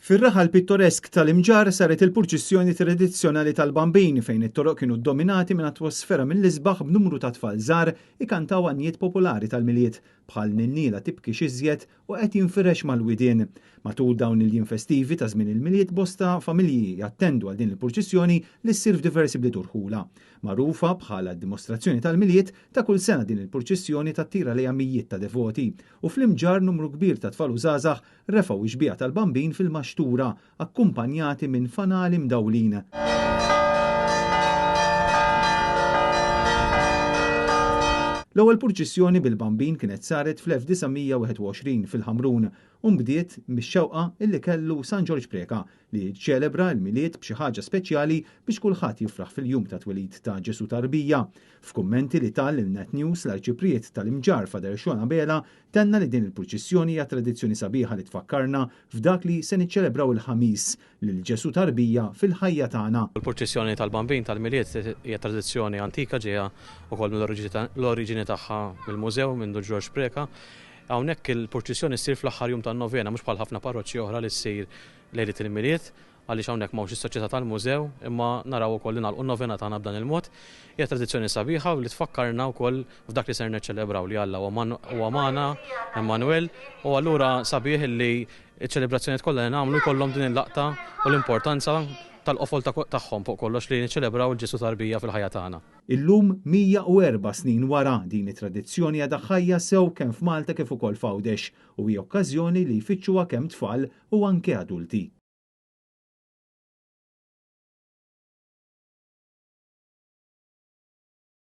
Fir-raħal pittoresk tal-Imġar saret il-purċissjoni tradizzjonali tal-Bambin fejn it-toroq kienu ddominati minn atmosfera mill-isbaħ b'numru ta' tfal żgħar ikantaw għannijiet popolari tal-miliet bħal Ninniela tibki xiżjed u qed jinfirex mal-widien. Matul dawn il-jiem festivi ta' żmien il-miliet bosta familji jattendu għal din il-purċissjoni li ssir f'diversi bliet urħula. Magħrufa bħala d-dimostrazzjoni tal-miliet ta' kull sena din il-purċissjoni tattira lejha mijiet ta' devoti u fl-Imġar numru kbir ta' tfal u żgħażagħ refgħu ix-xbieqa tal-Bambin fil-maxtura akkumpanjati minn fanali mdawlin. L-ewwel purċissjoni bil-Bambin kienet saret fl-1921 fil-Ħamrun u mbdiet mix-xewqa illi kellu San George Preka li ċelebra l-miliet b'xi ħaġa speċjali biex kulħadd jifraħ fil-jum ta' twelid ta' Ġesu Tarbija. F'kummenti li tal il-Net News l-Arċipriet tal-Imġar Fader Xona Bela tenna li din il-purċissjoni hija tradizzjoni sabiħa li tfakkarna f'dak li se niċċelebraw il-ħamis lil Ġesu Tarbija fil-ħajja tagħna. Il-purċissjoni tal-Bambin tal-miliet hija tradizzjoni antika ġejja wkoll mill-oriġini tagħha mill-mużew minn George Preka. Hawnhekk il-purċissjoni ssir fl-aħħar jum tan-novena mhux bħal ħafna parroċċji oħra li ssir lejlet il-miliet għaliex hawnhekk m'hawnx is-soċjetà tal-mużew imma naraw ukoll li nagħlqu n-novena tagħna b'dan il-mod. Hija tradizzjoni sabiħa u li tfakkarna wkoll f'dak li ser niċċelebraw li Alla huwa magħna Emmanuel u allura sabiħ li ċ-ċelebrazzjonijiet kollha li nagħmlu jkollhom din il-laqta u l-importanza tal-qofol tagħhom fuq kollox li niċċelebraw il-Ġesu Tarbija fil-ħajja tagħna. Illum 104 snin wara din it-tradizzjoni għadha ħajja sew kemm f'Malta kif ukoll f'Għawdex u hija okkażjoni li jfittxuha kemm tfal u anke adulti.